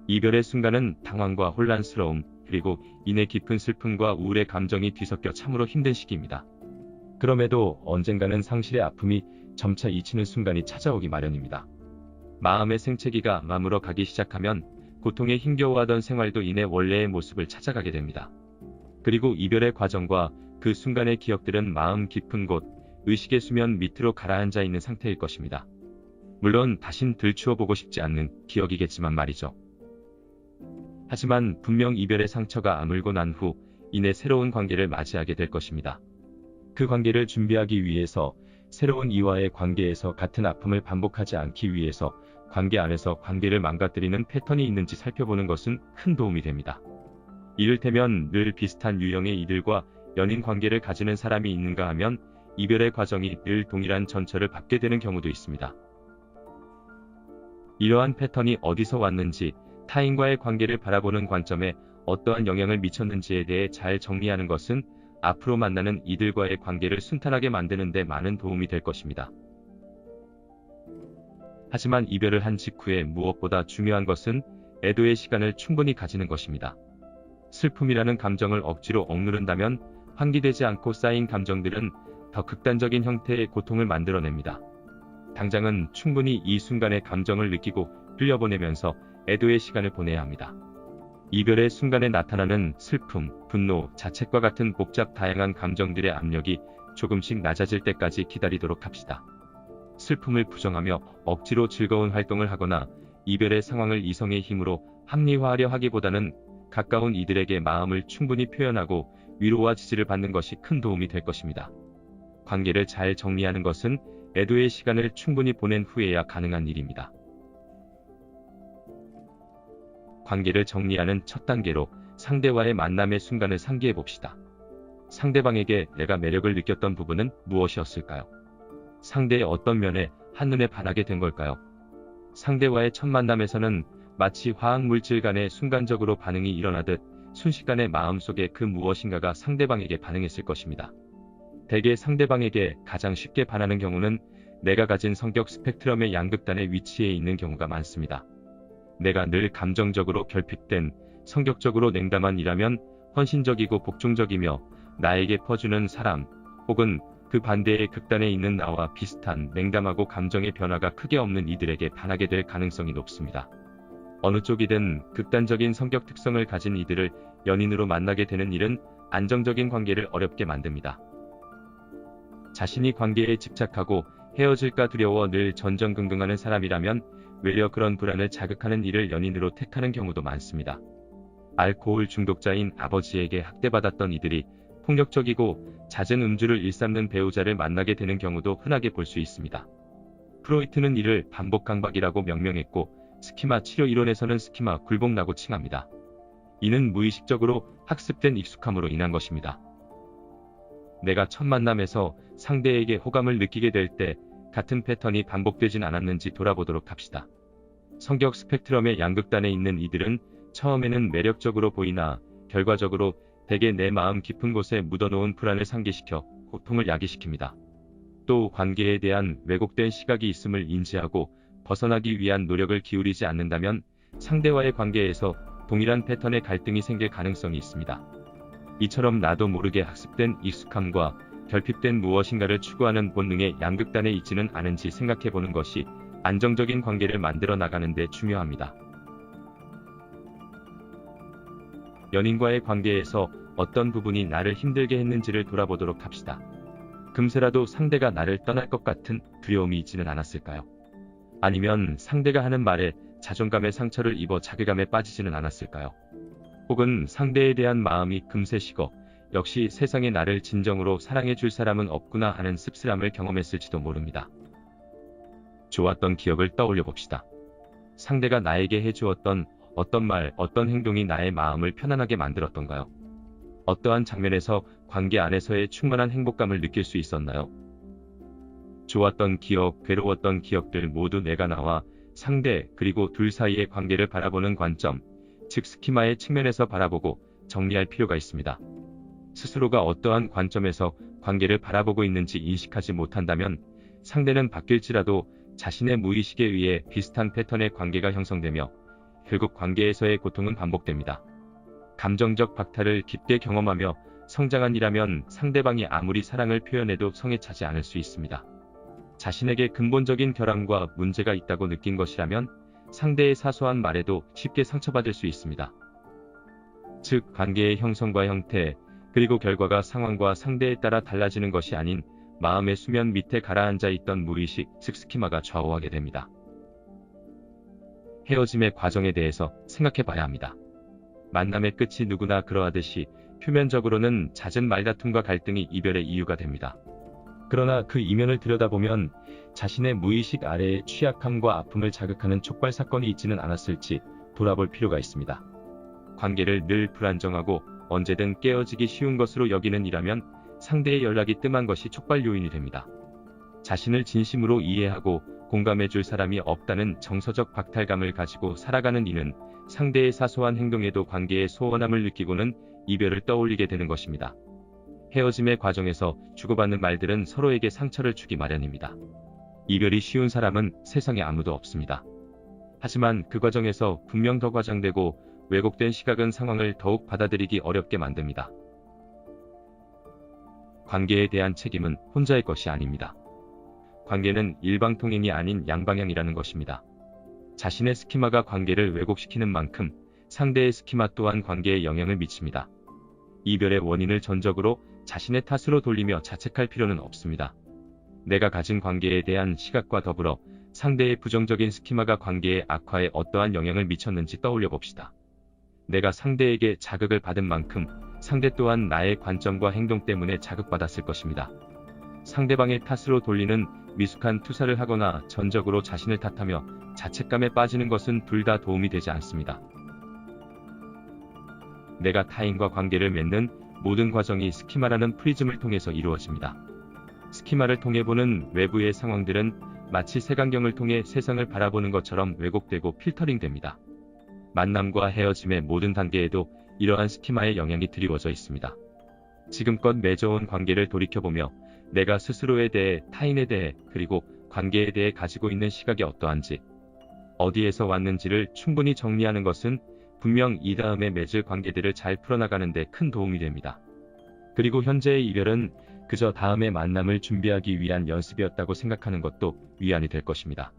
이별의 순간은 당황과 혼란스러움, 그리고 이내 깊은 슬픔과 우울의 감정이 뒤섞여 참으로 힘든 시기입니다. 그럼에도 언젠가는 상실의 아픔이 점차 잊히는 순간이 찾아오기 마련입니다. 마음의 생채기가 마물어 가기 시작하면 고통에 힘겨워하던 생활도 이내 원래의 모습을 찾아가게 됩니다. 그리고 이별의 과정과 그 순간의 기억들은 마음 깊은 곳, 의식의 수면 밑으로 가라앉아 있는 상태일 것입니다. 물론 다신 들추어보고 싶지 않는 기억이겠지만 말이죠. 하지만 분명 이별의 상처가 아물고 난 후 이내 새로운 관계를 맞이하게 될 것입니다. 그 관계를 준비하기 위해서 새로운 이와의 관계에서 같은 아픔을 반복하지 않기 위해서 관계 안에서 관계를 망가뜨리는 패턴이 있는지 살펴보는 것은 큰 도움이 됩니다. 이를테면 늘 비슷한 유형의 이들과 연인 관계를 가지는 사람이 있는가 하면 이별의 과정이 늘 동일한 전철을 밟게 되는 경우도 있습니다. 이러한 패턴이 어디서 왔는지, 타인과의 관계를 바라보는 관점에 어떠한 영향을 미쳤는지에 대해 잘 정리하는 것은 앞으로 만나는 이들과의 관계를 순탄하게 만드는 데 많은 도움이 될 것입니다. 하지만 이별을 한 직후에 무엇보다 중요한 것은 애도의 시간을 충분히 가지는 것입니다. 슬픔이라는 감정을 억지로 억누른다면 환기되지 않고 쌓인 감정들은 더 극단적인 형태의 고통을 만들어냅니다. 당장은 충분히 이 순간의 감정을 느끼고 흘려보내면서 애도의 시간을 보내야 합니다. 이별의 순간에 나타나는 슬픔, 분노, 자책과 같은 복잡 다양한 감정들의 압력이 조금씩 낮아질 때까지 기다리도록 합시다. 슬픔을 부정하며 억지로 즐거운 활동을 하거나 이별의 상황을 이성의 힘으로 합리화하려 하기보다는 가까운 이들에게 마음을 충분히 표현하고 위로와 지지를 받는 것이 큰 도움이 될 것입니다. 관계를 잘 정리하는 것은 애도의 시간을 충분히 보낸 후에야 가능한 일입니다. 관계를 정리하는 첫 단계로 상대와의 만남의 순간을 상기해 봅시다. 상대방에게 내가 매력을 느꼈던 부분은 무엇이었을까요? 상대의 어떤 면에 한눈에 반하게 된 걸까요? 상대와의 첫 만남에서는 마치 화학물질 간에 순간적으로 반응이 일어나듯 순식간에 마음속에 그 무엇인가가 상대방에게 반응했을 것입니다. 대개 상대방에게 가장 쉽게 반하는 경우는 내가 가진 성격 스펙트럼의 양극단에 위치해 있는 경우가 많습니다. 내가 늘 감정적으로 결핍된, 성격적으로 냉담한 이라면 헌신적이고 복종적이며 나에게 퍼주는 사람, 혹은 그 반대의 극단에 있는 나와 비슷한 냉담하고 감정의 변화가 크게 없는 이들에게 반하게 될 가능성이 높습니다. 어느 쪽이든 극단적인 성격 특성을 가진 이들을 연인으로 만나게 되는 일은 안정적인 관계를 어렵게 만듭니다. 자신이 관계에 집착하고 헤어질까 두려워 늘 전전긍긍하는 사람이라면 외려 그런 불안을 자극하는 일을 연인으로 택하는 경우도 많습니다. 알코올 중독자인 아버지에게 학대받았던 이들이 폭력적이고 잦은 음주를 일삼는 배우자를 만나게 되는 경우도 흔하게 볼 수 있습니다. 프로이트는 이를 반복 강박이라고 명명했고 스키마 치료 이론에서는 스키마 굴복라고 칭합니다. 이는 무의식적으로 학습된 익숙함으로 인한 것입니다. 내가 첫 만남에서 상대에게 호감을 느끼게 될 때 같은 패턴이 반복되진 않았는지 돌아보도록 합시다. 성격 스펙트럼의 양극단에 있는 이들은 처음에는 매력적으로 보이나 결과적으로 대개 내 마음 깊은 곳에 묻어놓은 불안을 상기시켜 고통을 야기시킵니다. 또 관계에 대한 왜곡된 시각이 있음을 인지하고 벗어나기 위한 노력을 기울이지 않는다면 상대와의 관계에서 동일한 패턴의 갈등이 생길 가능성이 있습니다. 이처럼 나도 모르게 학습된 익숙함과 결핍된 무엇인가를 추구하는 본능의 양극단에 있지는 않은지 생각해보는 것이 안정적인 관계를 만들어 나가는 데 중요합니다. 연인과의 관계에서 어떤 부분이 나를 힘들게 했는지를 돌아보도록 합시다. 금세라도 상대가 나를 떠날 것 같은 두려움이 있지는 않았을까요? 아니면 상대가 하는 말에 자존감의 상처를 입어 자괴감에 빠지지는 않았을까요? 혹은 상대에 대한 마음이 금세 식어 역시 세상에 나를 진정으로 사랑해 줄 사람은 없구나 하는 씁쓸함을 경험했을지도 모릅니다. 좋았던 기억을 떠올려 봅시다. 상대가 나에게 해주었던 어떤 말, 어떤 행동이 나의 마음을 편안하게 만들었던가요? 어떠한 장면에서 관계 안에서의 충만한 행복감을 느낄 수 있었나요? 좋았던 기억, 괴로웠던 기억들 모두 내가 나와 상대, 그리고 둘 사이의 관계를 바라보는 관점, 즉 스키마의 측면에서 바라보고 정리할 필요가 있습니다. 스스로가 어떠한 관점에서 관계를 바라보고 있는지 인식하지 못한다면 상대는 바뀔지라도 자신의 무의식에 의해 비슷한 패턴의 관계가 형성되며 결국 관계에서의 고통은 반복됩니다. 감정적 박탈을 깊게 경험하며 성장한 이라면 상대방이 아무리 사랑을 표현해도 성에 차지 않을 수 있습니다. 자신에게 근본적인 결함과 문제가 있다고 느낀 것이라면 상대의 사소한 말에도 쉽게 상처받을 수 있습니다. 즉, 관계의 형성과 형태, 그리고 결과가 상황과 상대에 따라 달라지는 것이 아닌 마음의 수면 밑에 가라앉아 있던 무의식, 즉 스키마가 좌우하게 됩니다. 헤어짐의 과정에 대해서 생각해 봐야 합니다. 만남의 끝이 누구나 그러하듯이 표면적으로는 잦은 말다툼과 갈등이 이별의 이유가 됩니다. 그러나 그 이면을 들여다보면 자신의 무의식 아래에 취약함과 아픔을 자극하는 촉발 사건이 있지는 않았을지 돌아볼 필요가 있습니다. 관계를 늘 불안정하고 언제든 깨어지기 쉬운 것으로 여기는 이라면 상대의 연락이 뜸한 것이 촉발 요인이 됩니다. 자신을 진심으로 이해하고 공감해줄 사람이 없다는 정서적 박탈감을 가지고 살아가는 이는 상대의 사소한 행동에도 관계의 소원함을 느끼고는 이별을 떠올리게 되는 것입니다. 헤어짐의 과정에서 주고받는 말들은 서로에게 상처를 주기 마련입니다. 이별이 쉬운 사람은 세상에 아무도 없습니다. 하지만 그 과정에서 분명 더 과장되고 왜곡된 시각은 상황을 더욱 받아들이기 어렵게 만듭니다. 관계에 대한 책임은 혼자의 것이 아닙니다. 관계는 일방통행이 아닌 양방향이라는 것입니다. 자신의 스키마가 관계를 왜곡시키는 만큼 상대의 스키마 또한 관계에 영향을 미칩니다. 이별의 원인을 전적으로 자신의 탓으로 돌리며 자책할 필요는 없습니다. 내가 가진 관계에 대한 시각과 더불어 상대의 부정적인 스키마가 관계의 악화에 어떠한 영향을 미쳤는지 떠올려 봅시다. 내가 상대에게 자극을 받은 만큼 상대 또한 나의 관점과 행동 때문에 자극받았을 것입니다. 상대방의 탓으로 돌리는 미숙한 투사를 하거나 전적으로 자신을 탓하며 자책감에 빠지는 것은 둘 다 도움이 되지 않습니다. 내가 타인과 관계를 맺는 모든 과정이 스키마라는 프리즘을 통해서 이루어집니다. 스키마를 통해 보는 외부의 상황들은 마치 색안경을 통해 세상을 바라보는 것처럼 왜곡되고 필터링됩니다. 만남과 헤어짐의 모든 단계에도 이러한 스키마의 영향이 드리워져 있습니다. 지금껏 맺어온 관계를 돌이켜보며 내가 스스로에 대해, 타인에 대해, 그리고 관계에 대해 가지고 있는 시각이 어떠한지, 어디에서 왔는지를 충분히 정리하는 것은 분명 이 다음에 맺을 관계들을 잘 풀어나가는 데 큰 도움이 됩니다. 그리고 현재의 이별은 그저 다음의 만남을 준비하기 위한 연습이었다고 생각하는 것도 위안이 될 것입니다.